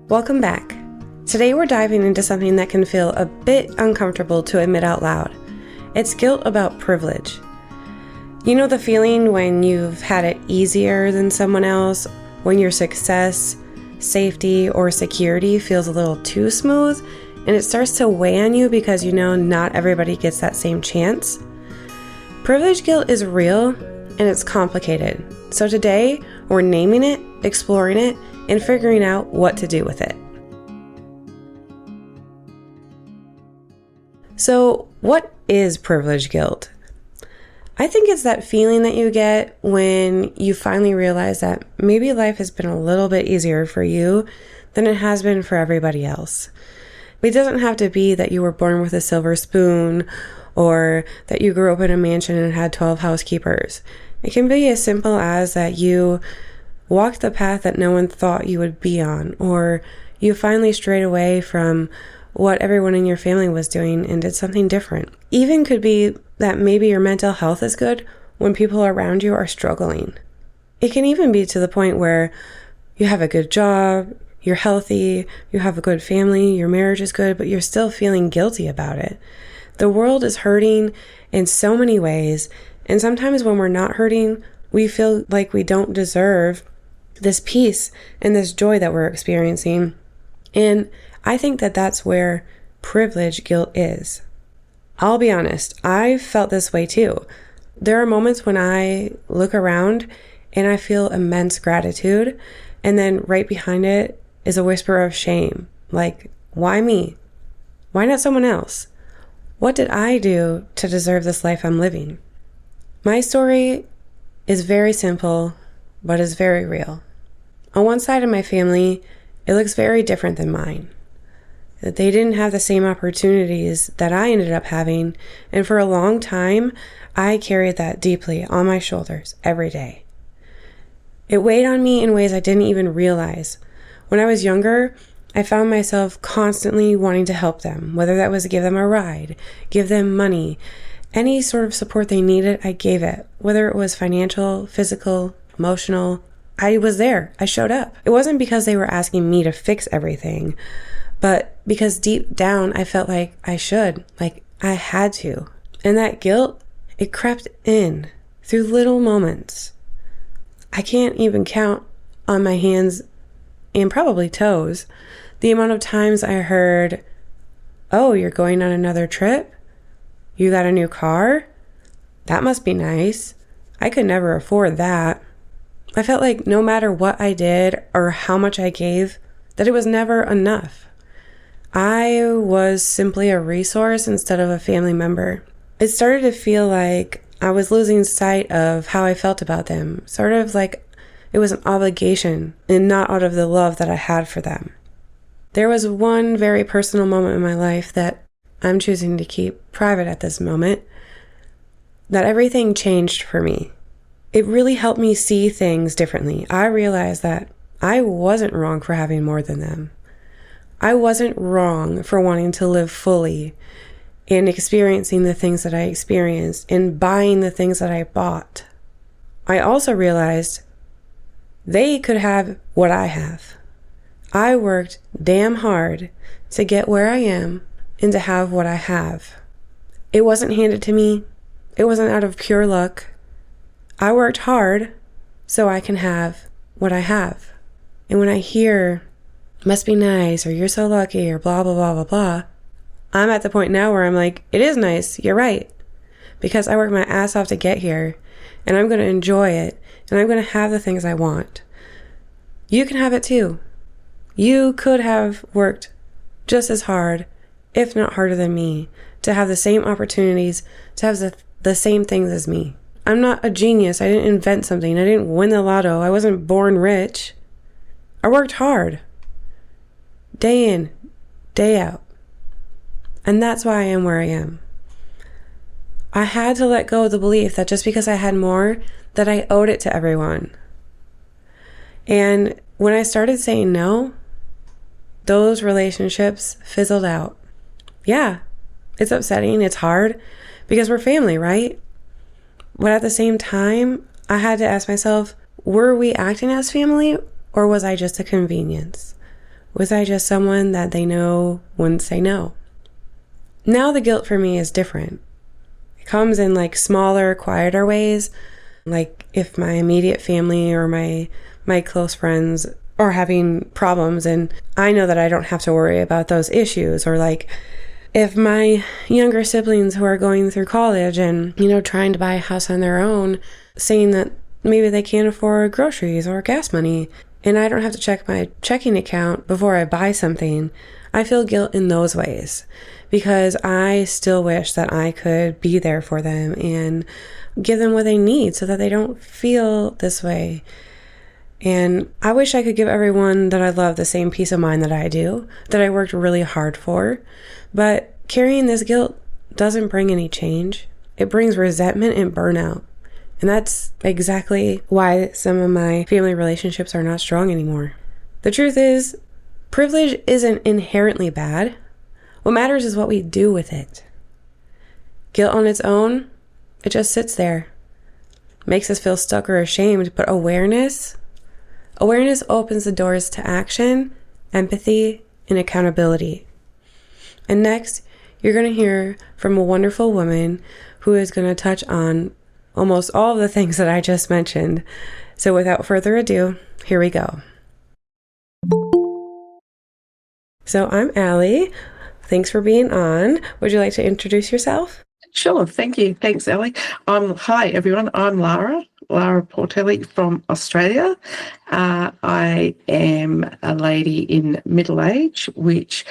Welcome back. Today we're diving into something that can feel a bit uncomfortable to admit out loud. It's guilt about privilege. You know the feeling when you've had it easier than someone else, when your success, safety, or security feels a little too smooth, and it starts to weigh on you because you know not everybody gets that same chance? Privilege guilt is real and it's complicated. So today we're naming it, exploring it, and figuring out what to do with it. So, what is privilege guilt? I think it's that feeling that you get when you finally realize that maybe life has been a little bit easier for you than it has been for everybody else. It doesn't have to be that you were born with a silver spoon or that you grew up in a mansion and had 12 housekeepers. It can be as simple as that you walked the path that no one thought you would be on, or you finally strayed away from what everyone in your family was doing and did something different. Even could be that maybe your mental health is good when people around you are struggling. It can even be to the point where you have a good job, you're healthy, you have a good family, your marriage is good, but you're still feeling guilty about it. The world is hurting in so many ways, and sometimes when we're not hurting, we feel like we don't deserve this peace and this joy that we're experiencing. And I think that that's where privilege guilt is. I'll be honest, I've felt this way too. There are moments when I look around and I feel immense gratitude, and then right behind it is a whisper of shame. Like, why me? Why not someone else? What did I do to deserve this life I'm living? My story is very simple, but is very real. On one side of my family, it looks very different than mine. They didn't have the same opportunities that I ended up having, and for a long time, I carried that deeply on my shoulders every day. It weighed on me in ways I didn't even realize. When I was younger, I found myself constantly wanting to help them, whether that was to give them a ride, give them money, any sort of support they needed, I gave it, whether it was financial, physical, emotional. I was there. I showed up. It wasn't because they were asking me to fix everything, but because deep down I felt like I should, like I had to. And that guilt, it crept in through little moments. I can't even count on my hands and probably toes the amount of times I heard, "Oh, you're going on another trip? You got a new car? That must be nice. I could never afford that." I felt like no matter what I did or how much I gave, that it was never enough. I was simply a resource instead of a family member. It started to feel like I was losing sight of how I felt about them, sort of like it was an obligation and not out of the love that I had for them. There was one very personal moment in my life that I'm choosing to keep private at this moment, that everything changed for me. It really helped me see things differently. I realized that I wasn't wrong for having more than them. I wasn't wrong for wanting to live fully and experiencing the things that I experienced and buying the things that I bought. I also realized they could have what I have. I worked damn hard to get where I am and to have what I have. It wasn't handed to me. It wasn't out of pure luck. I worked hard so I can have what I have. And when I hear, "must be nice," or "you're so lucky," or blah, blah, blah, blah, blah, I'm at the point now where I'm like, it is nice, you're right. Because I worked my ass off to get here, and I'm going to enjoy it, and I'm going to have the things I want. You can have it too. You could have worked just as hard, if not harder than me, to have the same opportunities, to have the same things as me. I'm not a genius. I didn't invent something. I didn't win the lotto. I wasn't born rich. I worked hard. Day in, day out. And that's why I am where I am. I had to let go of the belief that just because I had more, that I owed it to everyone. And when I started saying no, those relationships fizzled out. Yeah, it's upsetting. It's hard because we're family, right? But at the same time, I had to ask myself, were we acting as family or was I just a convenience? Was I just someone that they know wouldn't say no? Now the guilt for me is different. It comes in like smaller, quieter ways. Like if my immediate family or my close friends are having problems and I know that I don't have to worry about those issues, or like if my younger siblings who are going through college and, trying to buy a house on their own, saying that maybe they can't afford groceries or gas money, and I don't have to check my checking account before I buy something, I feel guilt in those ways because I still wish that I could be there for them and give them what they need so that they don't feel this way. And I wish I could give everyone that I love the same peace of mind that I do, that I worked really hard for. But carrying this guilt doesn't bring any change. It brings resentment and burnout. And that's exactly why some of my family relationships are not strong anymore. The truth is, privilege isn't inherently bad. What matters is what we do with it. Guilt on its own, it just sits there. Makes us feel stuck or ashamed, but awareness opens the doors to action, empathy, and accountability. And next, you're going to hear from a wonderful woman who is going to touch on almost all of the things that I just mentioned. So without further ado, here we go. So I'm Allie. Thanks for being on. Would you like to introduce yourself? Sure, thank you. Thanks, Ellie. Hi, everyone. I'm Lara Portelli from Australia. I am a lady in middle age, which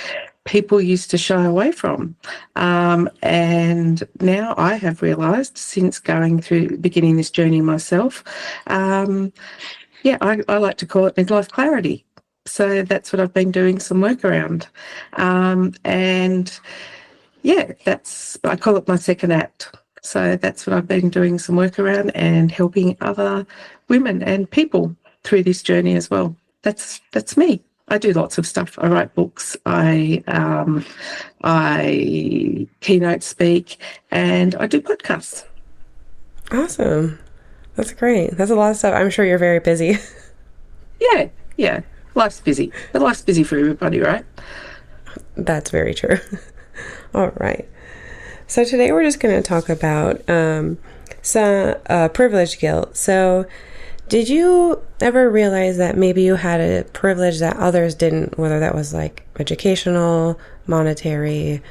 people used to shy away from. And now I have realised, since beginning this journey myself, I like to call it midlife clarity. So that's what I've been doing some work around. I call it my second act. So that's what I've been doing some work around and helping other women and people through this journey as well. That's me. I do lots of stuff. I write books. I keynote speak, and I do podcasts. Awesome. That's great. That's a lot of stuff. I'm sure you're very busy. Yeah. Life's busy. But life's busy for everybody, right? That's very true. All right. So today we're just going to talk about some privilege guilt. So did you ever realize that maybe you had a privilege that others didn't, whether that was like educational, monetary,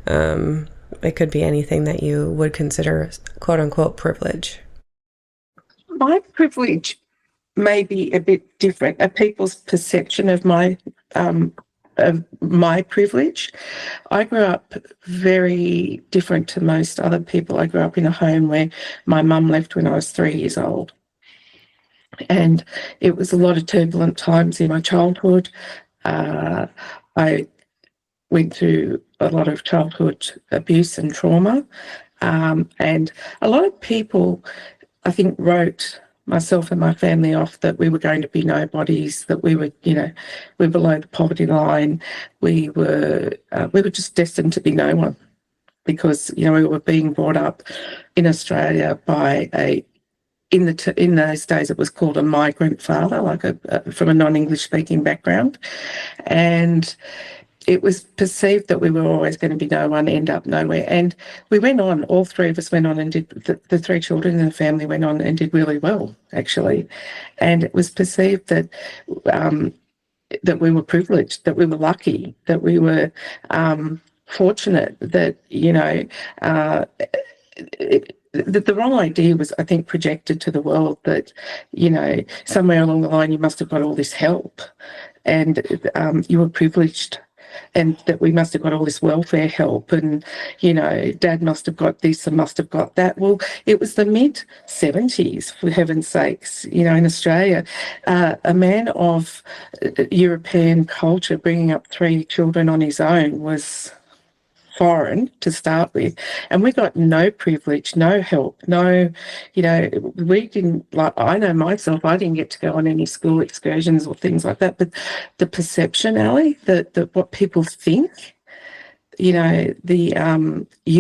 it could be anything that you would consider quote unquote privilege? My privilege may be a bit different. People's perception of my privilege. I grew up very different to most other people. I grew up in a home where my mum left when I was 3 years old. And it was a lot of turbulent times in my childhood. I went through a lot of childhood abuse and trauma. And a lot of people, I think, wrote myself and my family off that we were going to be nobodies, that we were, we're below the poverty line. We were just destined to be no one because, we were being brought up in Australia by in those days it was called a migrant father, like from a non-English speaking background. And it was perceived that we were always going to be no one, end up nowhere. And we went on, all three of us went on and did, the three children in the family went on and did really well, actually. And it was perceived that that we were privileged, that we were lucky, that we were fortunate, that, the wrong idea was, I think, projected to the world that, somewhere along the line you must have got all this help and you were privileged, and that we must have got all this welfare help and, Dad must have got this and must have got that. Well, it was the mid-70s, for heaven's sakes, in Australia. A man of European culture bringing up three children on his own was foreign to start with, and we got no privilege, no help, no, we didn't, like, I know myself, I didn't get to go on any school excursions or things like that, but the perception, Allie, that what people think, you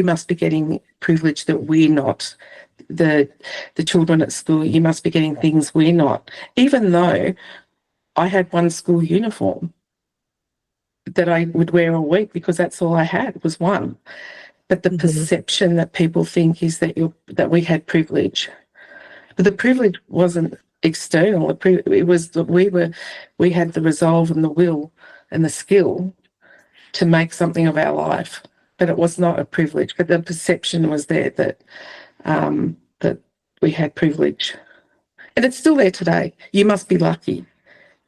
must be getting privilege that we're not, the children at school, you must be getting things we're not, even though I had one school uniform. that I would wear all week because that's all I had was one. But the Hmm. perception that people think is that we had privilege. But the privilege wasn't external. It was that we had the resolve and the will and the skill to make something of our life. But it was not a privilege. But the perception was there that we had privilege, and it's still there today. You must be lucky.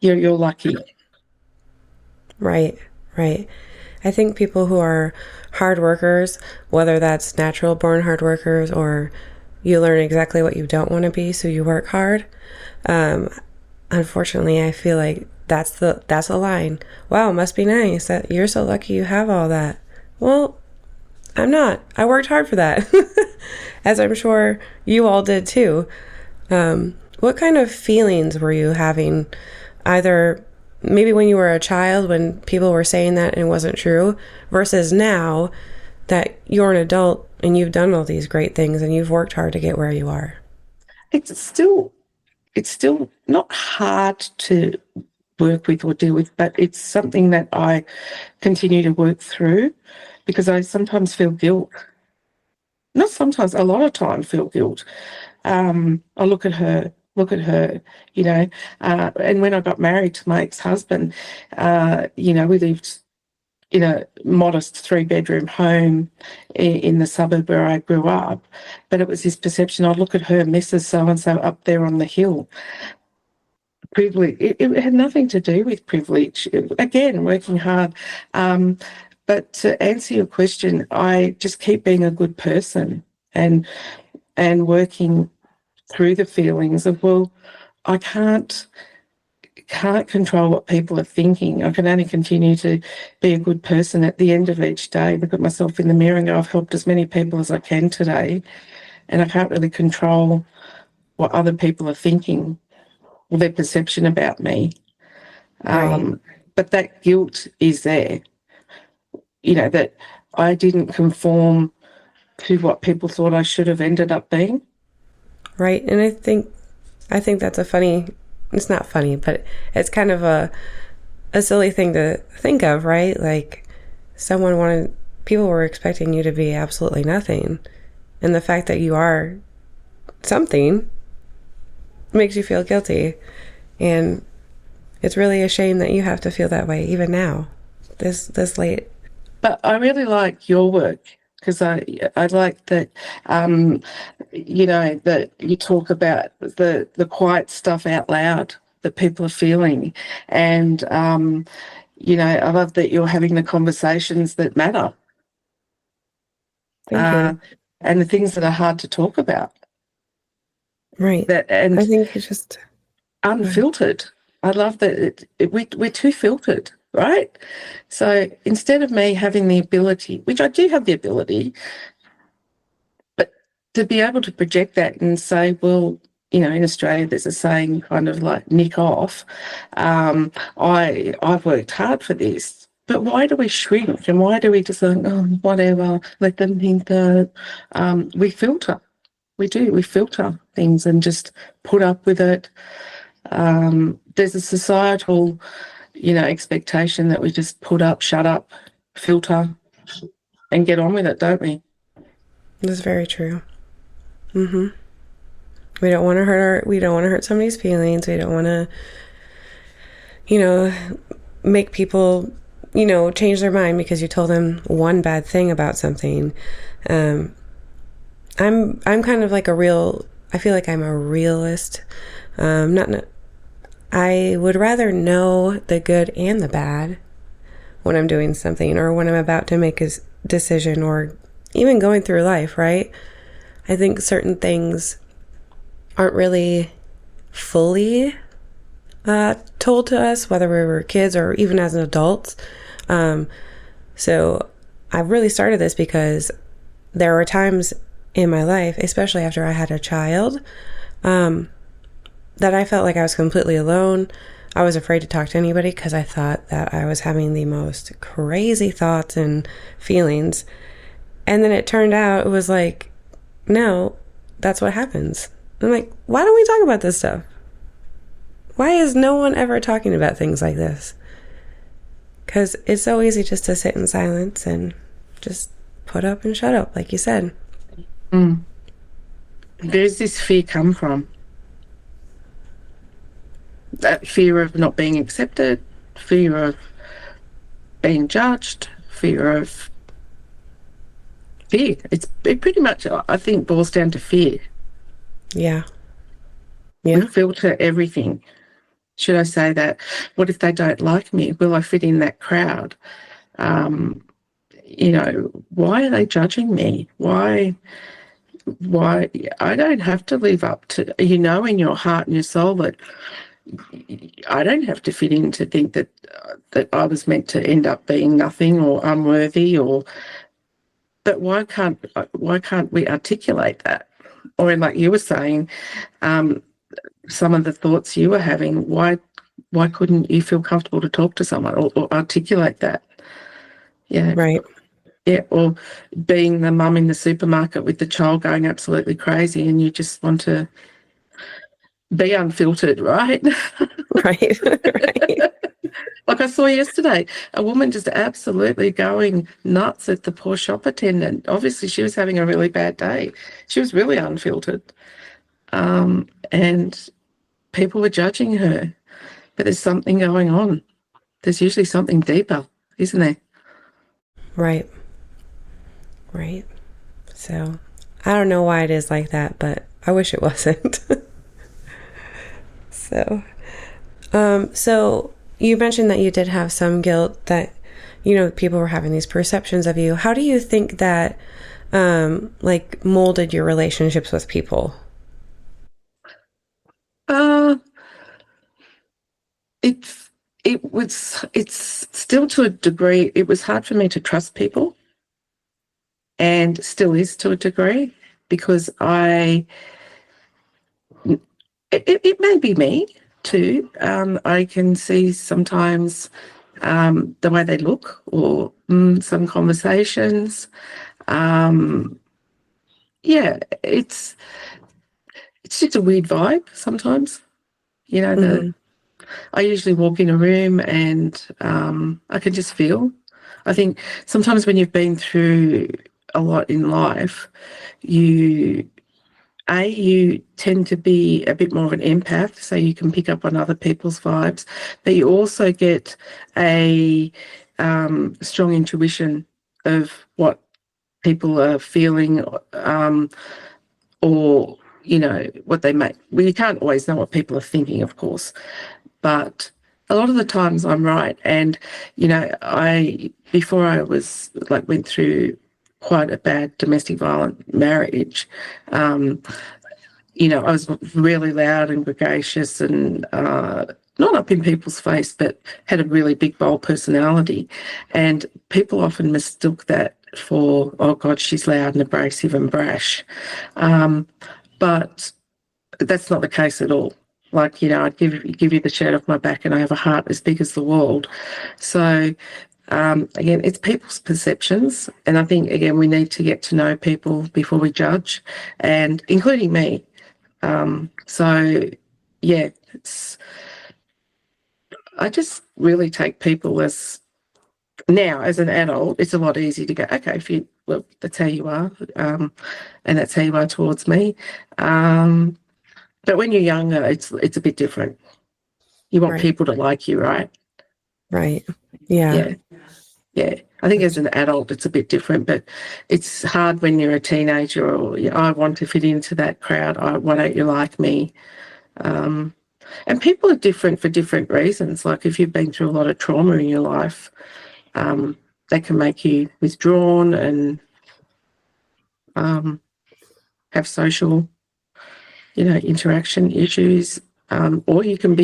You're lucky. Right, right. I think people who are hard workers, whether that's natural born hard workers or you learn exactly what you don't want to be, so you work hard. Um, Unfortunately, I feel like that's the line. Wow, must be nice that you're so lucky you have all that. Well, I'm not. I worked hard for that, as I'm sure you all did too. What kind of feelings were you having, either maybe when you were a child when people were saying that and it wasn't true, versus now that you're an adult and you've done all these great things and you've worked hard to get where you are? It's still it's still not hard to work with or deal with, but it's something that I continue to work through because I sometimes feel guilt. Not sometimes, a lot of time feel guilt. I look at her, you know, and when I got married to my ex-husband, we lived in a modest three-bedroom home in the suburb where I grew up. But it was this perception. I'd look at her, Mrs. So-and-so up there on the hill. Privilege. It had nothing to do with privilege. Again, working hard. Um, but to answer your question, I just keep being a good person and working through the feelings of, well, I can't control what people are thinking. I can only continue to be a good person at the end of each day, look at myself in the mirror and go, I've helped as many people as I can today. And I can't really control what other people are thinking or their perception about me. Right, But that guilt is there, that I didn't conform to what people thought I should have ended up being. right. And I think that's a funny. It's not funny, but it's kind of a silly thing to think of, right? Like people were expecting you to be absolutely nothing, and the fact that you are something makes you feel guilty, and it's really a shame that you have to feel that way even now, this late. But I really like your work because I like that that you talk about the quiet stuff out loud that people are feeling, and I love that you're having the conversations that matter, Thank uh, you. and the things that are hard to talk about. Right. That I and think it's just go ahead. unfiltered. I love that we're too filtered, right? So instead of me having the ability, which I do have the ability, but to be able to project that and say, well, in Australia, there's a saying kind of like "nick off." I've worked hard for this, but why do we shrink and why do we just think, oh, whatever, let them think that we filter? We do. We filter things and just put up with it. There's a societal, expectation that we just put up, shut up, filter, and get on with it, don't we? That's very true. Hmm. We don't want to hurt somebody's feelings. We don't want to, you know, make people, change their mind because you told them one bad thing about something. Um, I'm kind of like I feel like I'm a realist. Not, I would rather know the good and the bad when I'm doing something or when I'm about to make a decision or even going through life, right? I think certain things aren't really fully told to us, whether we were kids or even as an adults. So I really started this because there were times in my life, especially after I had a child, that I felt like I was completely alone. I was afraid to talk to anybody because I thought that I was having the most crazy thoughts and feelings. And then it turned out it was like, no, that's what happens. I'm like, why don't we talk about this stuff? Why is no one ever talking about things like this? Because it's so easy just to sit in silence and just put up and shut up, like you said. Mm. Where's this fear come from? That fear of not being accepted, fear of being judged, fear of fear. It pretty much, I think, boils down to fear. Yeah. We Yeah. filter everything. Should I say that? What if they don't like me? Will I fit in that crowd? Um, why are they judging me? Why I don't have to live up to, in your heart and your soul that I don't have to fit in to think that I was meant to end up being nothing or unworthy, but why can't we articulate that? Or like you were saying, some of the thoughts you were having, why couldn't you feel comfortable to talk to someone or articulate that? Yeah. Right. Yeah, or being the mum in the supermarket with the child going absolutely crazy and you just want to be unfiltered, right? Right. Right. Like I saw yesterday, a woman just absolutely going nuts at the poor shop attendant. Obviously, she was having a really bad day. She was really unfiltered. And people were judging her. But there's something going on. There's usually something deeper, isn't there? Right. Right. So I don't know why it is like that, but I wish it wasn't. So, so you mentioned that you did have some guilt that, people were having these perceptions of you. How do you think that, like molded your relationships with people? Uh, it's it's still to a degree. It was hard for me to trust people, and still is to a degree, because it may be me too. I can see sometimes the way they look or some conversations. Yeah, it's just a weird vibe sometimes. Hmm. I usually walk in a room and I can just feel. I think sometimes when you've been through a lot in life, you you tend to be a bit more of an empath, so you can pick up on other people's vibes, but you also get a strong intuition of what people are feeling, or what they make. Well, you can't always know what people are thinking, of course, but a lot of the times I'm right. And I before I was like went through quite a bad domestic violent marriage. I was really loud and gregarious and not up in people's face, but had a really big, bold personality. And people often mistook that for, oh God, she's loud and abrasive and brash. But that's not the case at all. Like, I'd give you the shirt off my back and I have a heart as big as the world. So, again, it's people's perceptions. And I think, again, we need to get to know people before we judge, and including me. So, yeah, I just really take people as, now as an adult, it's a lot easier to go, okay, well, that's how you are, and that's how you are towards me. But when you're younger, it's a bit different. You want Right. people to like you, right? Right. Yeah. Yeah, yeah. I think as an adult, it's a bit different, but it's hard when you're a teenager, or I want to fit into that crowd. Why don't you like me? And people are different for different reasons. Like if you've been through a lot of trauma in your life, that can make you withdrawn and have social, interaction issues. Or you can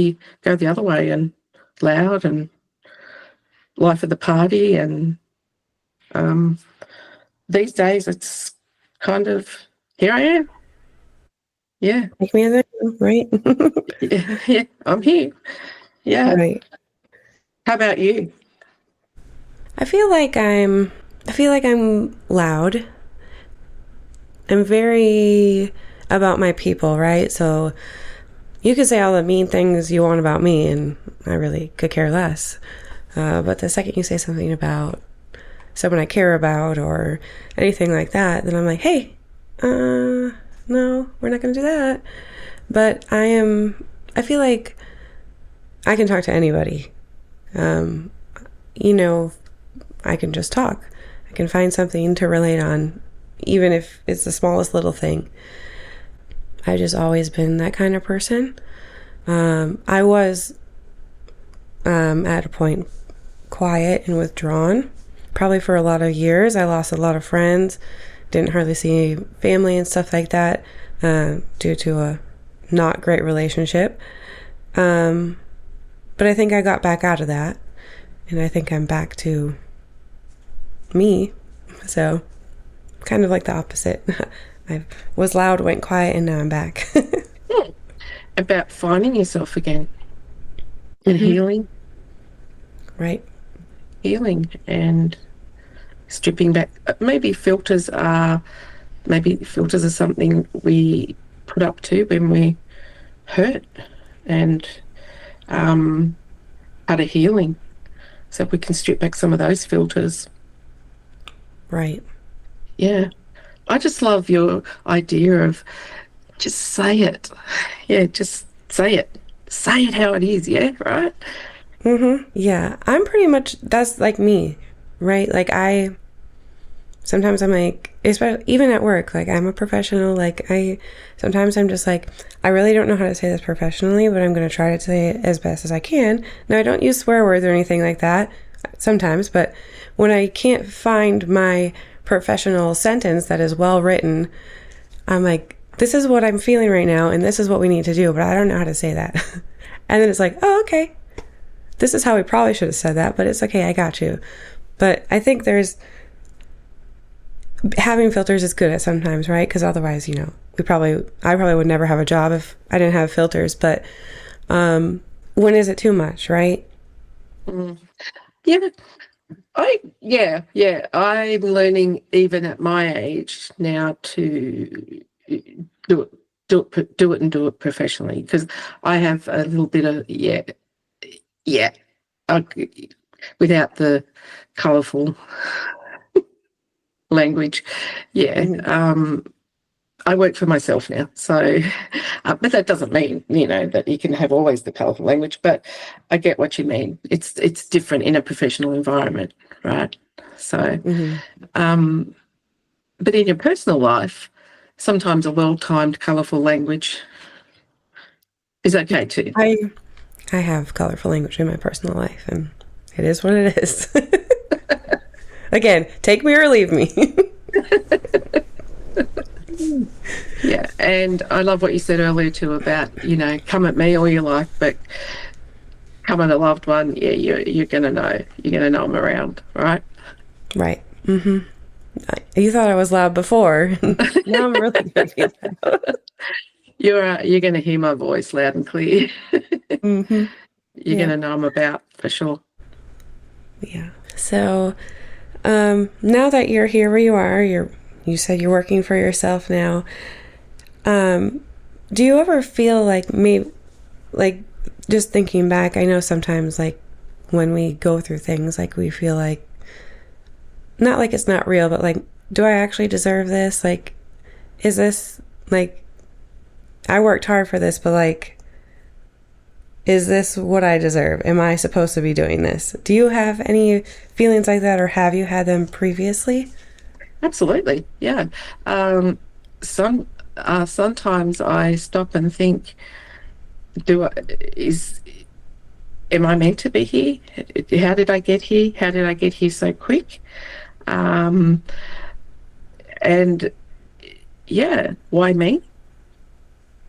go the other way and loud and life of the party. And these days it's kind of, here I am. Yeah. Take me as I am, right? Yeah, yeah, I'm here. Yeah. Right. How about you? I feel like I'm loud. I'm very about my people, right? So you could say all the mean things you want about me and I really could care less. But the second you say something about someone I care about or anything like that, then I'm like, hey, no, we're not going to do that. But I feel like I can talk to anybody. You know, I can just talk. I can find something to relate on, even if it's the smallest little thing. I've just always been that kind of person. I was, at a point, quiet and withdrawn. Probably for a lot of years. I lost a lot of friends, didn't hardly see family and stuff like that, due to a not great relationship. But I think I got back out of that, and I think I'm back to me. So, kind of like the opposite. I was loud, went quiet, and now I'm back. About finding yourself again and healing, Right. healing and stripping back. Maybe filters are something we put up to when we hurt, and part of healing. So if we can strip back some of those filters. Right. Yeah. I just love your idea of just say it. Yeah, just say it. Say it how it is, yeah, right? Yeah. I'm pretty much, that's like me, right? Like sometimes I'm like, especially even at work, like I'm a professional. Sometimes I'm just like, I really don't know how to say this professionally, but I'm going to try to say it as best as I can. Now, I don't use swear words or anything like that sometimes, but when I can't find my professional sentence that is well written, I'm like, this is what I'm feeling right now, and this is what we need to do, but I don't know how to say that. And then it's like, oh, okay. This is how we probably should have said that, but it's okay, I got you. But I think having filters is good at sometimes, right? Because otherwise, I probably would never have a job if I didn't have filters. But when is it too much, right? Yeah. I'm learning even at my age now to do it professionally, because I have a little bit of I, without the colourful language. I work for myself now, so but that doesn't mean that you can have always the colourful language. But I get what you mean. It's different in a professional environment, right? So, but in your personal life, sometimes a well-timed, colourful language is okay too. I have colorful language in my personal life, and it is what it is. Again, take me or leave me. Yeah, and I love what you said earlier too about, come at me all you like, but come at a loved one, yeah, you're gonna know I'm around, right? Right. You thought I was loud before. Now I'm really gonna be loud. You're gonna hear my voice loud and clear. You're gonna know I'm about, for sure. Yeah. So now that you're here where you are, you said you're working for yourself now. Do you ever feel like maybe, like, just thinking back, I know sometimes, like, when we go through things, like, we feel like, not like it's not real, but like, do I actually deserve this? Like, is this, like, I worked hard for this, but like, is this what I deserve? Am I supposed to be doing this? Do you have any feelings like that, or have you had them previously? Absolutely, yeah. Sometimes I stop and think, am I meant to be here? How did I get here? How did I get here so quick? And yeah, why me?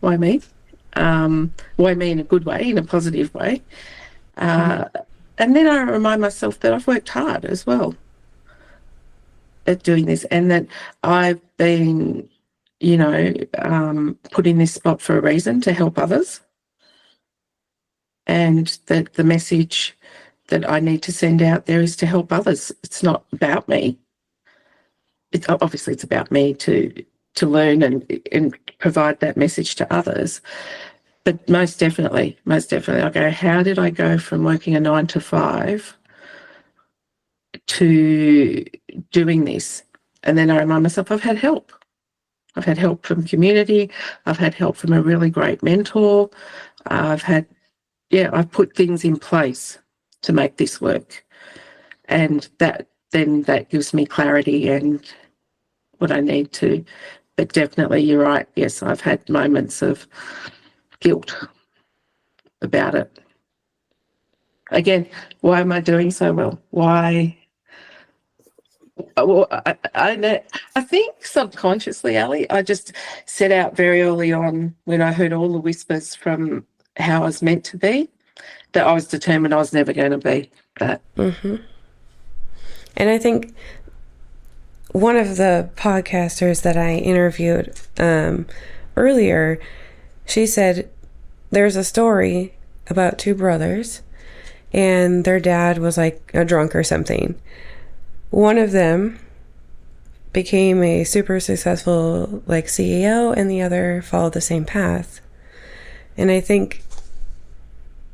Why me? Why me in a good way, in a positive way? And then I remind myself that I've worked hard as well at doing this, and that I've been, put in this spot for a reason, to help others, and that the message that I need to send out there is to help others. It's not about me. Obviously it's about me to learn and provide that message to others. But most definitely, I go, how did I go from working a 9 to 5 to doing this. And then I remind myself I've had help. I've had help from community. I've had help from a really great mentor. I've had, I've put things in place to make this work. And that gives me clarity and what I need to. But definitely, you're right. Yes, I've had moments of guilt about it. Again, why am I doing so well? Why? Well, I think subconsciously, Ali, I just set out very early on when I heard all the whispers from how I was meant to be, that I was determined I was never going to be that. Mm-hmm. And I think one of the podcasters that I interviewed earlier, she said there's a story about two brothers and their dad was like a drunk or something. One of them became a super successful like CEO and the other followed the same path. And I think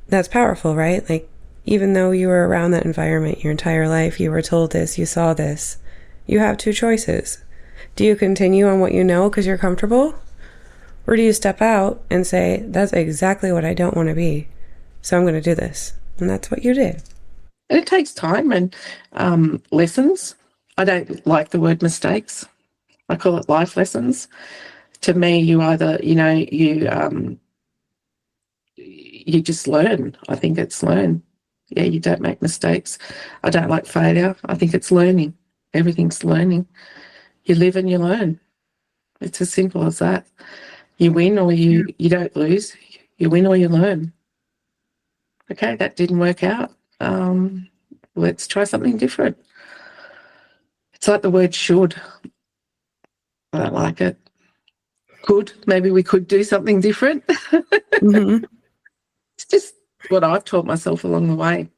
that's powerful, right? Like, even though you were around that environment your entire life, you were told this, you saw this, you have two choices. Do you continue on what you know because you're comfortable? Or do you step out and say, that's exactly what I don't want to be, so I'm going to do this? And that's what you did. And it takes time and lessons. I don't like the word mistakes. I call it life lessons. To me, you either, you just learn. I think it's learn. Yeah, you don't make mistakes. I don't like failure. I think it's learning. Everything's learning. You live and you learn. It's as simple as that. You win or you don't lose. You win or you learn. Okay, that didn't work out. Let's try something different. It's like the word should. I don't like it. Could. Maybe we could do something different. Mm-hmm. It's just what I've taught myself along the way.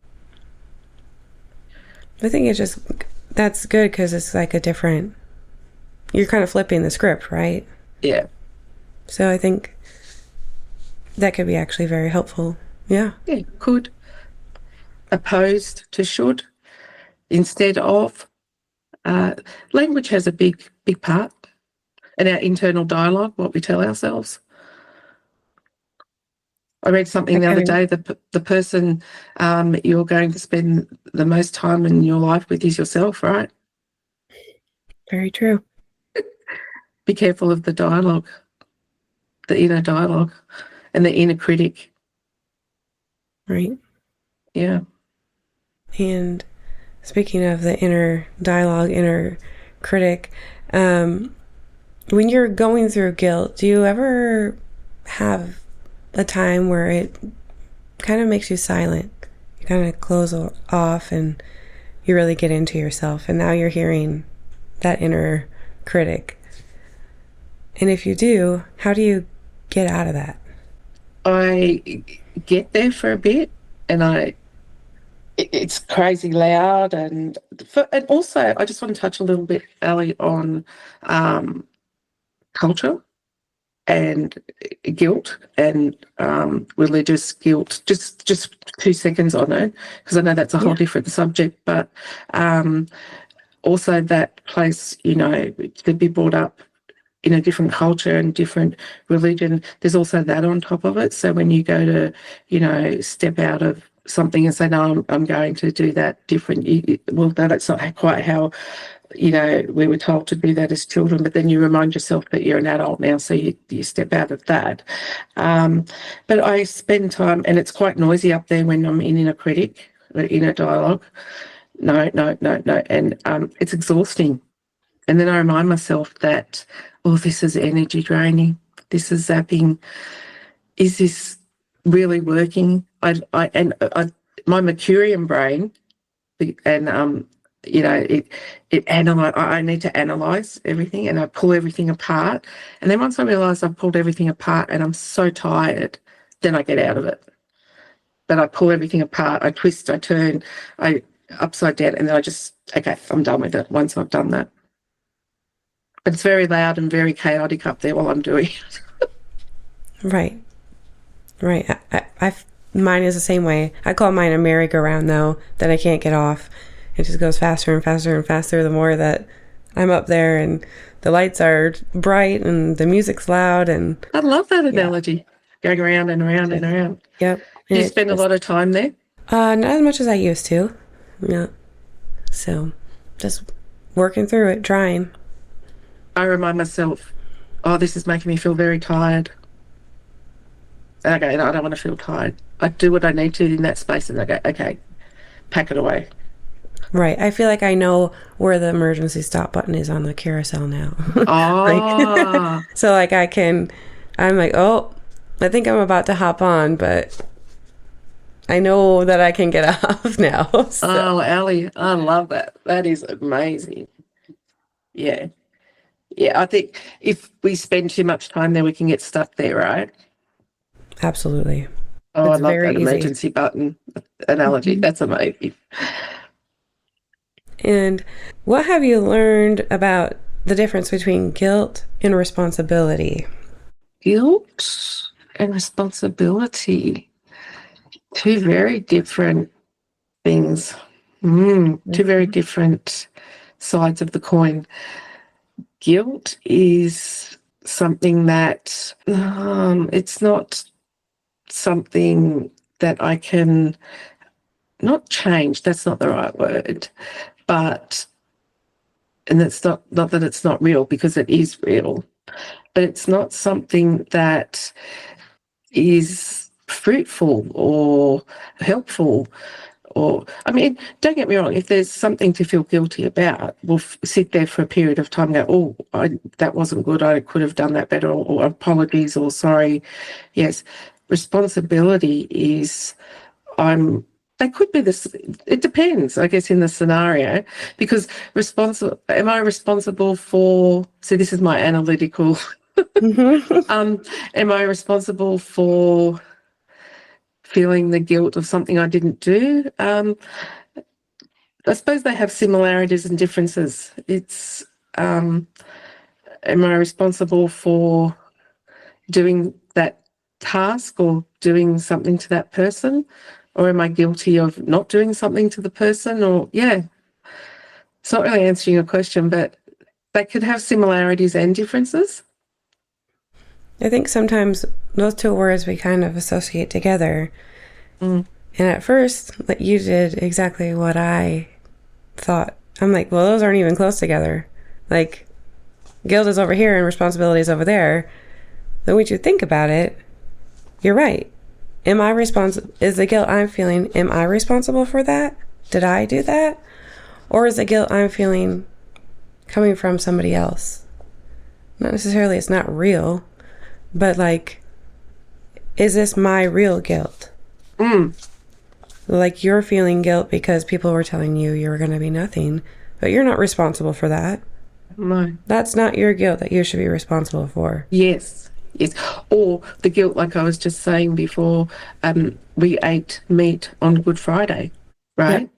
I think it's just, that's good because it's like a different, you're kind of flipping the script, right? Yeah. So I think that could be actually very helpful. Yeah. Yeah, could. Opposed to should. Instead of. Language has a big part in our internal dialogue, what we tell ourselves. I read something the other day, the person you're going to spend the most time in your life with is yourself, right? Very true. Be careful of the dialogue, the inner dialogue and the inner critic. Right. Yeah. And speaking of the inner dialogue, inner critic, when you're going through guilt, do you ever have a time where it kind of makes you silent? You kind of close off and you really get into yourself, and now you're hearing that inner critic. And if you do, how do you get out of that? I get there for a bit and it's crazy loud and also I just want to touch a little bit, Ali, on culture and guilt and religious guilt. Just 2 seconds on it, because I know that's a whole different subject, but also that place, to be brought up in a different culture and different religion, there's also that on top of it. So when you go to, step out of something and say, no, I'm going to do that different, that's not quite how, we were told to do that as children, but then you remind yourself that you're an adult now, so you step out of that. But I spend time, and it's quite noisy up there when I'm in a critic, in a dialogue. No, and it's exhausting. And then I remind myself that, this is energy draining. This is zapping. Is this really working? My Mercurian brain, and it analyze. I need to analyze everything, and I pull everything apart. And then once I realise I've pulled everything apart, and I'm so tired, then I get out of it. But I pull everything apart. I twist. I turn. I upside down, and then I'm done with it once I've done that. But it's very loud and very chaotic up there while I'm doing it. Right. Mine is the same way. I call mine a merry-go-round, though, that I can't get off. it just goes faster and faster and faster the more that I'm up there and the lights are bright and the music's loud and I love that yeah. analogy, going around and around and around. Yep. Do And you it spend a just lot of time there? not as much as I used to. Yeah. So just working through it, trying. I remind myself, oh, this is making me feel very tired. Okay, no, I don't want to feel tired. I do what I need to in that space and I go, okay, pack it away. Right. I feel like I know where the emergency stop button is on the carousel now. Like Ah, so like I'm like, "Oh, I think I'm about to hop on, but I know that I can get off now." So, oh, Ellie, I love that. That is amazing. Yeah. Yeah, I think if we spend too much time there, we can get stuck there, right? absolutely. Oh, I It's love very that easy. emergency button analogy. That's amazing. And what have you learned about the difference between guilt and responsibility? Guilt and responsibility, two very different things. Two very different sides of the coin. Guilt is something that it's not something that I can not change. That's not the right word, but and it's not that it's not real because it is real, but it's not something that is fruitful or helpful. Or, I mean, don't get me wrong, if there's something to feel guilty about, we'll sit there for a period of time and go, oh, that wasn't good, I could have done that better, or apologies, or sorry. Yes, responsibility is, that could be this, it depends, I guess, in the scenario, because am I responsible for, so this is my analytical, am I responsible for feeling the guilt of something I didn't do? I suppose they have similarities and differences. It's, am I responsible for doing that task or doing something to that person? Or am I guilty of not doing something to the person? Or, yeah, it's not really answering your question, but they could have similarities and differences. I think sometimes those two words we kind of associate together. Mm. And at first, like you did exactly what I thought. I'm like, well, those aren't even close together. Like, guilt is over here and responsibility is over there. Then when you think about it, you're right. Am I responsible? Is the guilt I'm feeling, am I responsible for that? Did I do that? Or is the guilt I'm feeling coming from somebody else? Not necessarily, it's not real, but like, is this my real guilt? Like you're feeling guilt because people were telling you were going to be nothing, but you're not responsible for that. No. That's not your guilt that you should be responsible for. Yes. Yes. Or the guilt, like I was just saying before, we ate meat on Good Friday, right? Yep.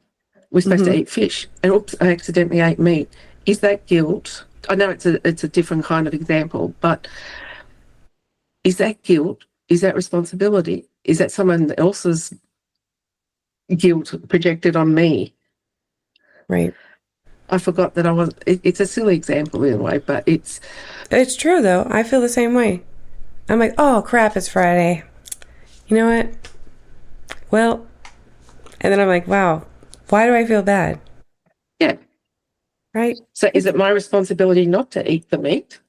We're supposed to eat fish, and oops, I accidentally ate meat. Is that guilt? I know it's a different kind of example, but is that guilt? Is that responsibility? Is that someone else's guilt projected on me? Right. I forgot that I was. It's a silly example in a way, but it's true though. I feel the same way. I'm like, oh crap, it's Friday. You know what? Well, and then I'm like, wow, why do I feel bad? yeah. Right? So is it my responsibility not to eat the meat,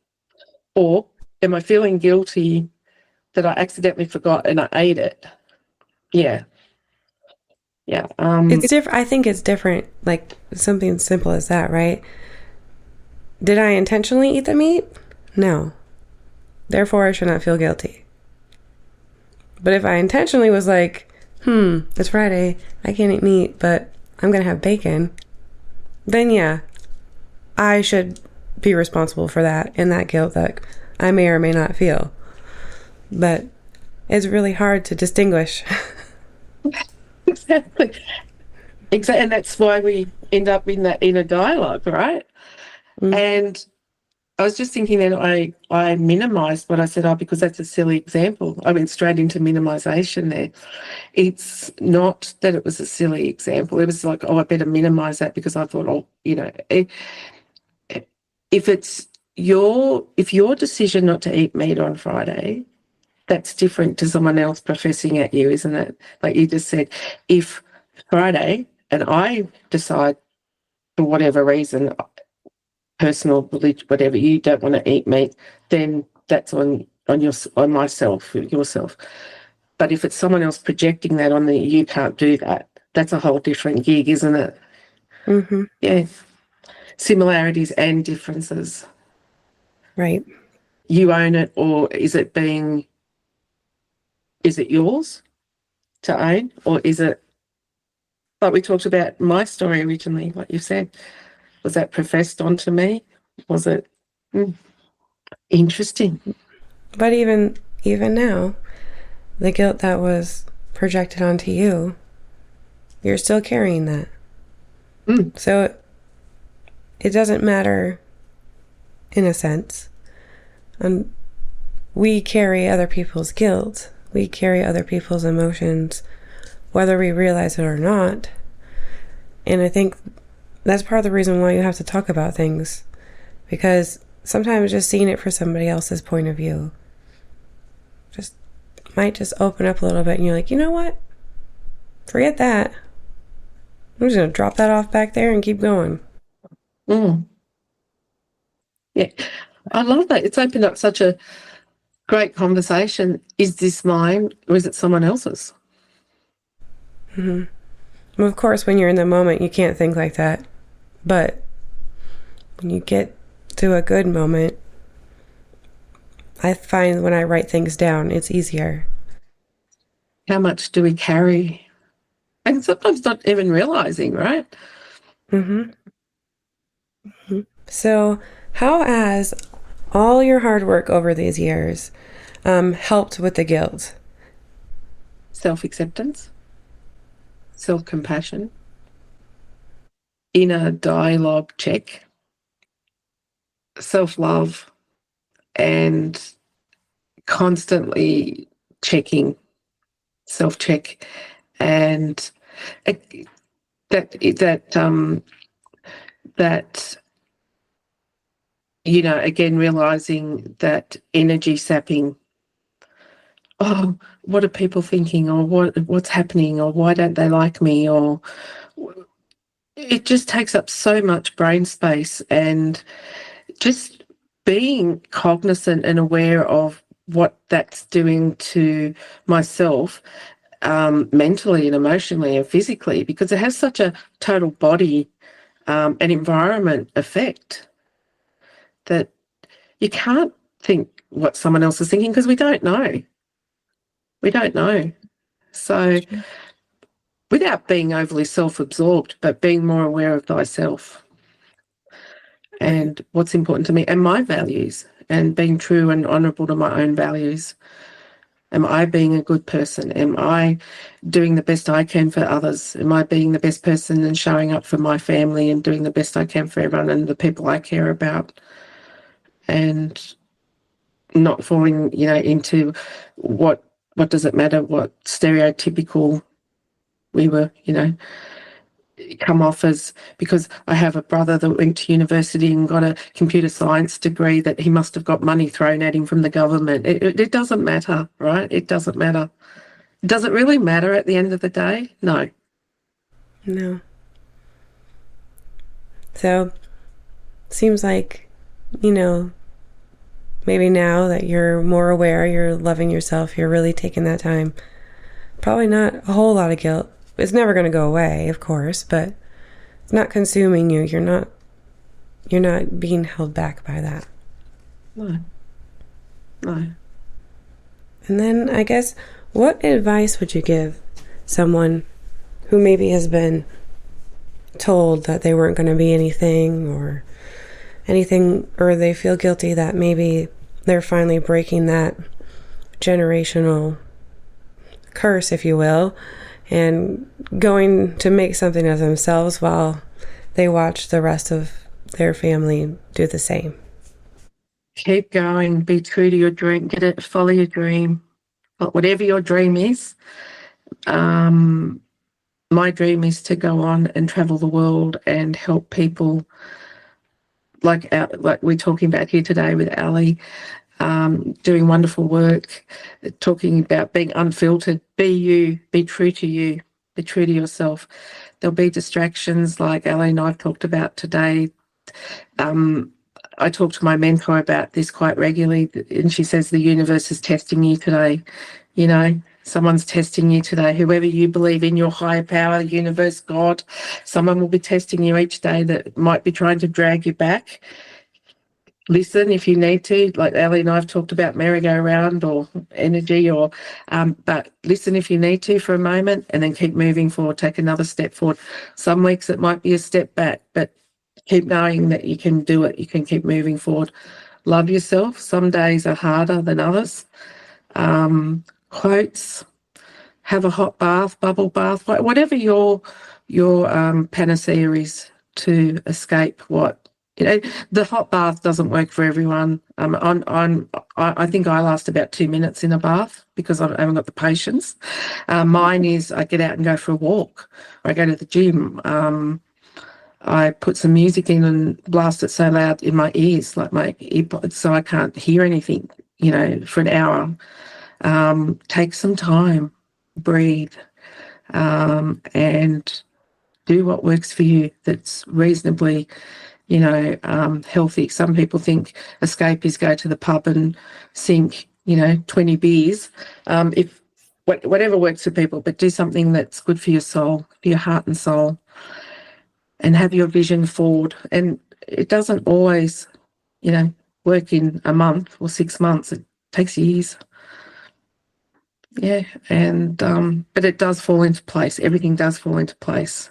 or am I feeling guilty that I accidentally forgot and I ate it? Yeah. Yeah. It's different. I think it's different. Like something simple as that, right? Did I intentionally eat the meat? No. Therefore, I should not feel guilty. But if I intentionally was like, it's Friday, I can't eat meat, but I'm going to have bacon, then yeah, I should be responsible for that and that guilt that I may or may not feel. But it's really hard to distinguish. Exactly. And that's why we end up in that inner dialogue, right? And I was just thinking that I minimised what I said, oh, because that's a silly example. I went straight into minimisation there. It's not that it was a silly example. It was like, oh, I better minimise that because I thought, oh, if it's if your decision not to eat meat on Friday, that's different to someone else professing at you, isn't it? Like you just said, if Friday and I decide for whatever reason, personal belief, whatever, you don't want to eat meat, then that's on myself, yourself. But if it's someone else projecting that on you can't do that, that's a whole different gig, isn't it? Mm-hmm. Yeah. Similarities and differences. Right. You own it, or is it yours to own, or is it, like we talked about my story originally, like you said, was that professed onto me? Was it interesting? But even now, the guilt that was projected onto you, you're still carrying that. So it doesn't matter in a sense. And we carry other people's guilt. We carry other people's emotions, whether we realize it or not. And I think that's part of the reason why you have to talk about things. Because sometimes just seeing it from somebody else's point of view might just open up a little bit and you're like, you know what? Forget that. I'm just going to drop that off back there and keep going. Yeah, I love that. It's opened up such a great conversation. Is this mine or is it someone else's? Mm-hmm. Well, of course, when you're in the moment, you can't think like that. But when you get to a good moment, I find when I write things down, it's easier. How much do we carry? And sometimes not even realizing, right? Mm-hmm. Mm-hmm. So, how has all your hard work over these years helped with the guilt? Self-acceptance, self-compassion, inner dialogue check, self-love, and constantly checking, self-check, and that again, realizing that energy sapping, oh, what are people thinking, or what's happening, or why don't they like me, or it just takes up so much brain space. And just being cognizant and aware of what that's doing to myself, mentally and emotionally and physically, because it has such a total body and environment effect that you can't think what someone else is thinking because we don't know. We don't know. So without being overly self-absorbed, but being more aware of thyself and what's important to me and my values, and being true and honourable to my own values. Am I being a good person? Am I doing the best I can for others? Am I being the best person and showing up for my family and doing the best I can for everyone and the people I care about? And not falling, into what does it matter what stereotypical we were, come off as, because I have a brother that went to university and got a computer science degree, that he must have got money thrown at him from the government. It doesn't matter, right? It doesn't matter. Does it really matter at the end of the day? No. No. So, seems like, maybe now that you're more aware, you're loving yourself, you're really taking that time. Probably not a whole lot of guilt. It's never going to go away, of course, but it's not consuming you. You're not being held back by that. No. No. And then I guess, what advice would you give someone who maybe has been told that they weren't going to be anything, or they feel guilty that maybe they're finally breaking that generational curse, if you will, and going to make something of themselves while they watch the rest of their family do the same? keep going, be true to your dream, get it, follow your dream. But whatever your dream is, my dream is to go on and travel the world and help people like we're talking about here today with Ali, doing wonderful work, talking about being unfiltered. Be you, be true to you, be true to yourself. There'll be distractions like Ali and I've talked about today. I talk to my mentor about this quite regularly, and she says the universe is testing you today. You know, someone's testing you today. Whoever you believe in, your higher power, universe, God, someone will be testing you each day that might be trying to drag you back. Listen if you need to, like Ali and I have talked about merry-go-round or energy, or but listen if you need to for a moment, and then keep moving forward. Take another step forward. Some weeks it might be a step back, but keep knowing that you can do it. You can keep moving forward. Love yourself. Some days are harder than others. Quotes. Have a hot bath, bubble bath, whatever your panacea is to escape what. You know, the hot bath doesn't work for everyone. I think I last about 2 minutes in a bath because I haven't got the patience. Mine is I get out and go for a walk, or I go to the gym. I put some music in and blast it so loud in my ears, like my earpods, so I can't hear anything, you know, for an hour. Take some time, breathe, and do what works for you that's reasonably, you know, healthy. Some people think escape is go to the pub and sink, you know, 20 beers. If whatever works for people, but do something that's good for your soul, for your heart and soul, and have your vision forward. And it doesn't always, you know, work in a month or 6 months. It takes years. Yeah, and but it does fall into place. Everything does fall into place.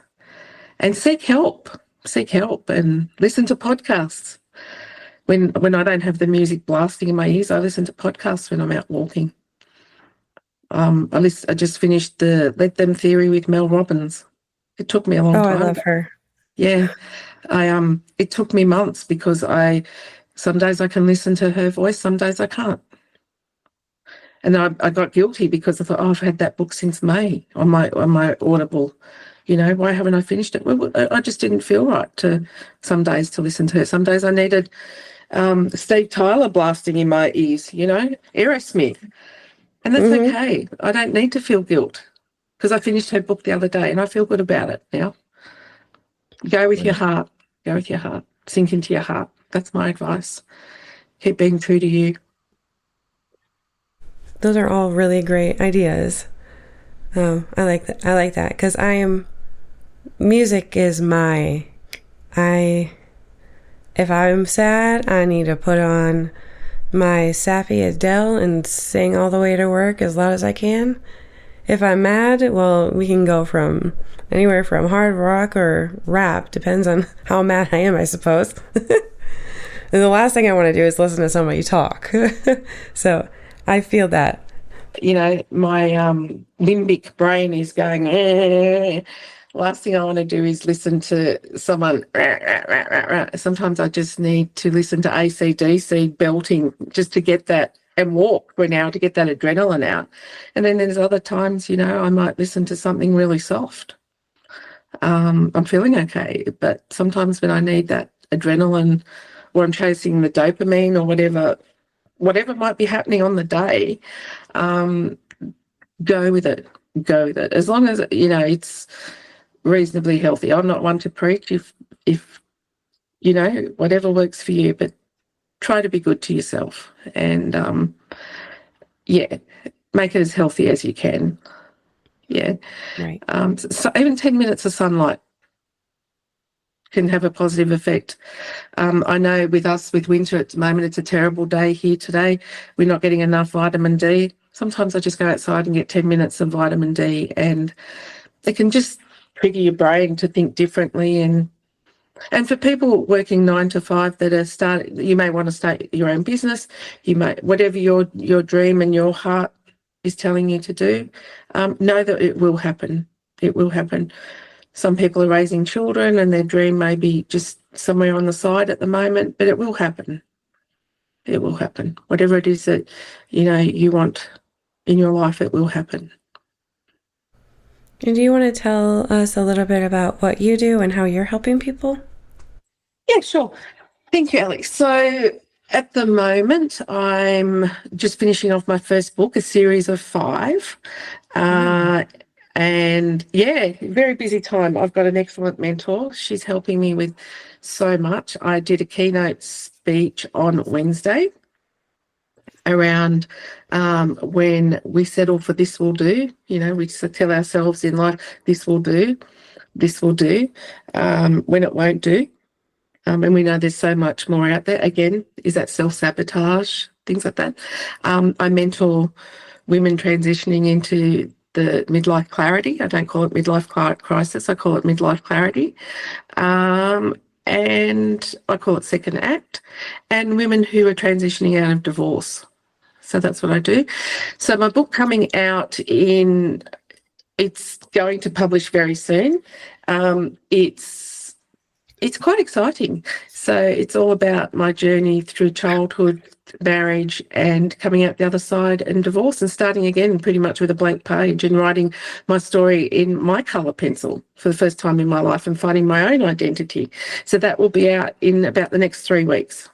And seek help. Seek help and listen to podcasts. When I don't have the music blasting in my ears, I listen to podcasts when I'm out walking. I just finished the Let Them Theory with Mel Robbins. It took me a long Oh, I time. love her. Yeah, it took me months because some days I can listen to her voice, some days I can't. And I got guilty because I thought, oh, I've had that book since May on my Audible. You know, why haven't I finished it? Well, I just didn't feel right to some days to listen to her. Some days I needed Steve Tyler blasting in my ears, you know, Aerosmith. And that's okay. I don't need to feel guilt because I finished her book the other day and I feel good about it now. Go with your heart. Go with your heart. Sink into your heart. That's my advice. Keep being true to you. Those are all really great ideas. I like that. I like that because music is if I'm sad, I need to put on my sappy Adele and sing all the way to work as loud as I can. If I'm mad, well, we can go from anywhere from hard rock or rap, depends on how mad I am, I suppose. And the last thing I want to do is listen to somebody talk. So I feel that. You know, my limbic brain is going, eh. Last thing I want to do is listen to someone. Sometimes I just need to listen to AC/DC belting just to get that, and walk for an hour to get that adrenaline out. And then there's other times, you know, I might listen to something really soft. I'm feeling okay, but sometimes when I need that adrenaline, or I'm chasing the dopamine or whatever might be happening on the day, go with it. Go with it. As long as, you know, it's reasonably healthy. I'm not one to preach if you know, whatever works for you, but try to be good to yourself and yeah, make it as healthy as you can. Yeah. Right. So even 10 minutes of sunlight can have a positive effect. I know with us, with winter at the moment, it's a terrible day here today. We're not getting enough vitamin D. Sometimes I just go outside and get 10 minutes of vitamin D, and it can just trigger your brain to think differently. And for people working 9 to 5 that are starting, you may want to start your own business. You may, whatever your dream and your heart is telling you to do, know that it will happen. It will happen. Some people are raising children and their dream may be just somewhere on the side at the moment, but it will happen. it will happen. Whatever it is that, you want in your life, it will happen. And do you want to tell us a little bit about what you do and how you're helping people? Yeah, sure. Thank you, Alex. So at the moment, I'm just finishing off my first book, a series of 5. Mm. And yeah, very busy time. I've got an excellent mentor. She's helping me with so much. I did a keynote speech on Wednesday around when we settle for this will do. We tell ourselves in life, this will do, this will do, when it won't do. And we know there's so much more out there. Again, is that self-sabotage, things like that. I mentor women transitioning into the midlife clarity. I don't call it midlife crisis. I call it midlife clarity. And I call it second act. And women who are transitioning out of divorce. So that's what I do. So my book coming out it's going to publish very soon. It's quite exciting. So it's all about my journey through childhood, marriage, and coming out the other side and divorce, and starting again pretty much with a blank page and writing my story in my colour pencil for the first time in my life and finding my own identity. So that will be out in about the next 3 weeks.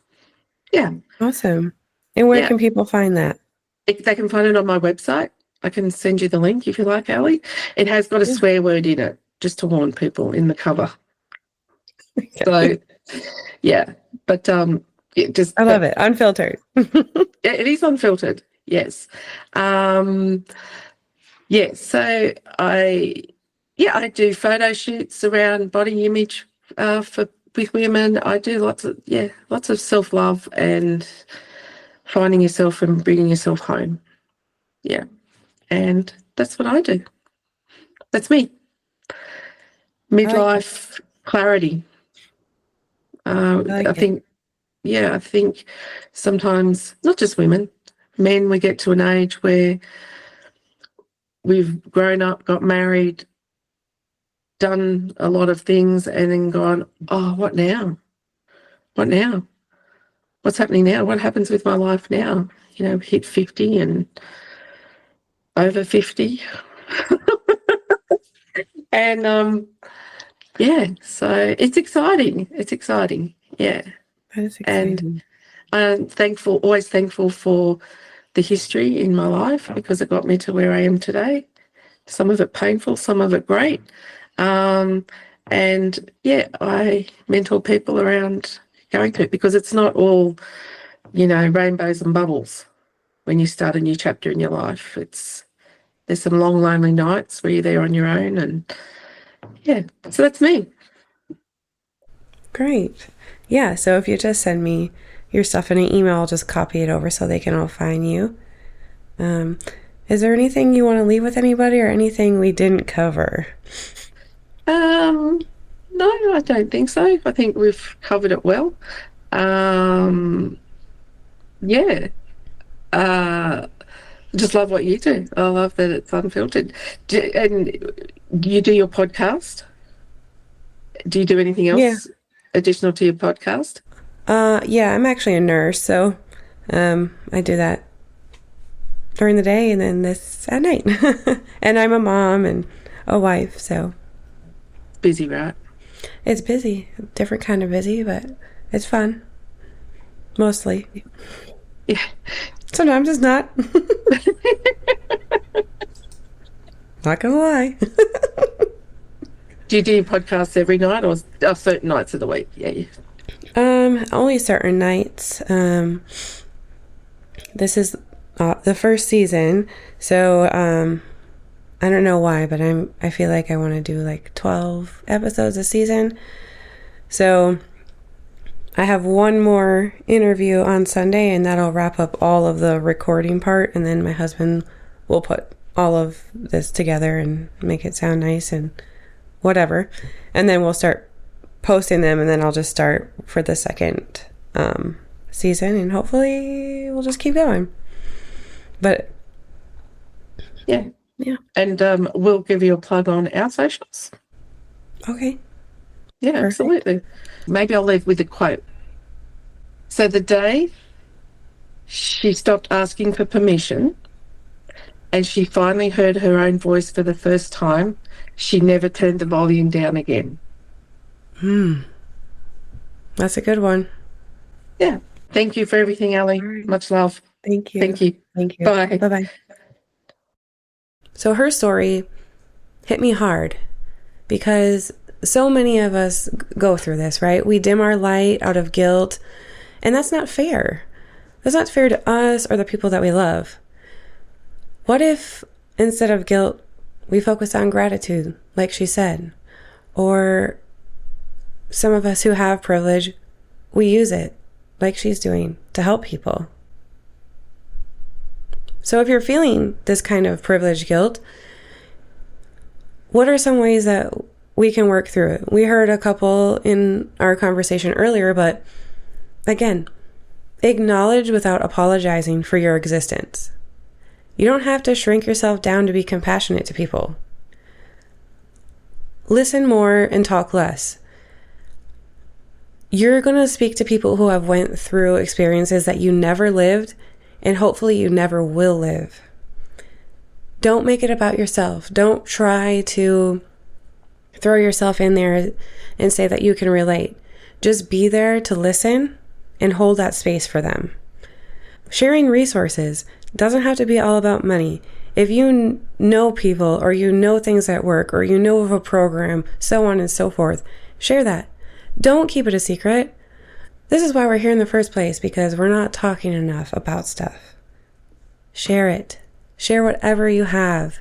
Yeah. Awesome. And where Yeah. can people find that? They can find it on my website. I can send you the link if you like, Ali. It has got a Yeah. swear word in it, just to warn people in the cover. Okay. So, yeah, but I love it. Unfiltered. It is unfiltered. Yes. Yeah. So I do photo shoots around body image with women. I do lots of self-love and finding yourself and bringing yourself home. Yeah. And that's what I do. That's me. I like it. Midlife clarity. I like I it. think sometimes, not just women, men, we get to an age where we've grown up, got married, done a lot of things, and then gone, oh, what now? What now? What's happening now? What happens with my life now? Hit 50 and over 50. And yeah, so it's exciting. It's exciting. Yeah. That is And exciting. I'm thankful, always thankful for the history in my life because it got me to where I am today. Some of it painful, some of it great. And yeah, I mentor people around going through it because it's not all, rainbows and bubbles when you start a new chapter in your life. There's some long, lonely nights where you're there on your own, and yeah, so that's me. Great. Yeah. So if you just send me your stuff in an email, I'll just copy it over so they can all find you. Um, is there anything you want to leave with anybody or anything we didn't cover? No, I don't think so. I think we've covered it well. Yeah. Just love what you do. I love that it's unfiltered. And you do your podcast? Do you do anything Yeah. else additional to your podcast? Yeah, I'm actually a nurse, so I do that during the day and then this at night. And I'm a mom and a wife, so Busy, right? it's busy. Different kind of busy, but it's fun. Mostly. Yeah. Sometimes it's not. Not gonna lie. Do you do your podcasts every night or certain nights of the week? Yeah. Only certain nights. This is the first season, so I don't know why, but I feel like I want to do like 12 episodes a season. So I have one more interview on Sunday, and that'll wrap up all of the recording part, and then my husband will put all of this together and make it sound nice and whatever. And then we'll start posting them, and then I'll just start for the second season, and hopefully we'll just keep going. But Yeah. yeah. And we'll give you a plug on our socials. Okay. Yeah, Perfect. absolutely. Maybe I'll leave with a quote. So the day She stopped asking for permission, and she finally heard her own voice for the first time. She never turned the volume down again. That's a good one. Yeah. Thank you for everything, Ali. All right. Much love. Thank you. Thank you. Thank you. Bye. Bye-bye. So her story hit me hard because so many of us go through this, right? We dim our light out of guilt, and that's not fair. That's not fair to us or the people that we love. What if instead of guilt, we focus on gratitude, like she said? Or some of us who have privilege, we use it, like she's doing, to help people. So if you're feeling this kind of privilege guilt, what are some ways that we can work through it? We heard a couple in our conversation earlier, but again, acknowledge without apologizing for your existence. You don't have to shrink yourself down to be compassionate to people. Listen more and talk less. You're going to speak to people who have went through experiences that you never lived, and hopefully you never will live. Don't make it about yourself. Don't try to throw yourself in there and say that you can relate. Just be there to listen and hold that space for them. Sharing resources doesn't have to be all about money. If you know people or you know things at work or you know of a program, so on and so forth, share that. Don't keep it a secret. This is why we're here in the first place, because we're not talking enough about stuff. Share it. Share whatever you have,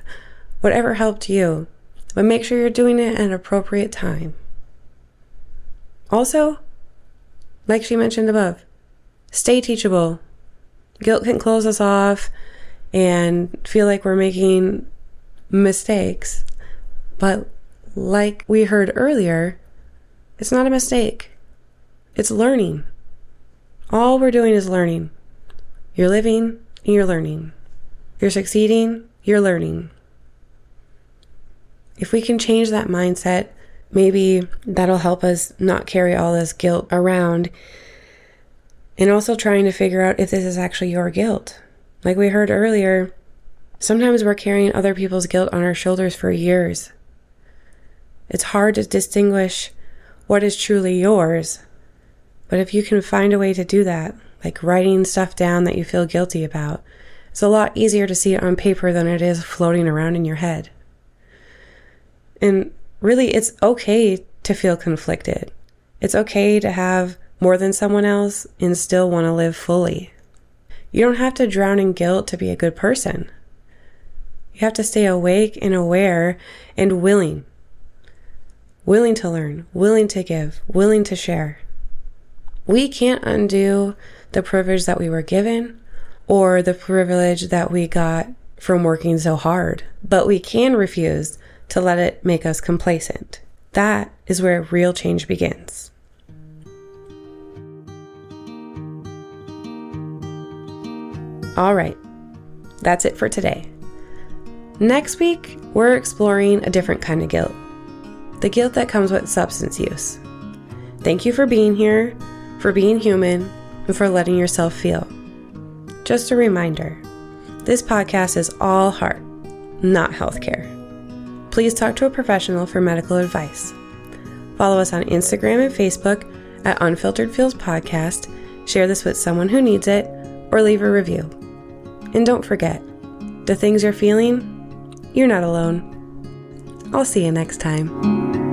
whatever helped you, but make sure you're doing it at an appropriate time. Also, like she mentioned above, stay teachable. Guilt can close us off and feel like we're making mistakes. But like we heard earlier, it's not a mistake. It's learning. All we're doing is learning. You're living and you're learning. You're succeeding, you're learning. If we can change that mindset, maybe that'll help us not carry all this guilt around. And also trying to figure out if this is actually your guilt. Like we heard earlier, sometimes we're carrying other people's guilt on our shoulders for years. It's hard to distinguish what is truly yours. But if you can find a way to do that, like writing stuff down that you feel guilty about, it's a lot easier to see it on paper than it is floating around in your head. And really, it's okay to feel conflicted. It's okay to have more than someone else and still want to live fully. You don't have to drown in guilt to be a good person. You have to stay awake and aware and willing. Willing to learn, willing to give, willing to share. We can't undo the privilege that we were given or the privilege that we got from working so hard, but we can refuse to let it make us complacent. That is where real change begins. All right, that's it for today. Next week, we're exploring a different kind of guilt. The guilt that comes with substance use. Thank you for being here, for being human, and for letting yourself feel. Just a reminder, this podcast is all heart, not healthcare. Please talk to a professional for medical advice. Follow us on Instagram and Facebook at Unfiltered Feels Podcast. Share this with someone who needs it, or leave a review. And don't forget, the things you're feeling, you're not alone. I'll see you next time.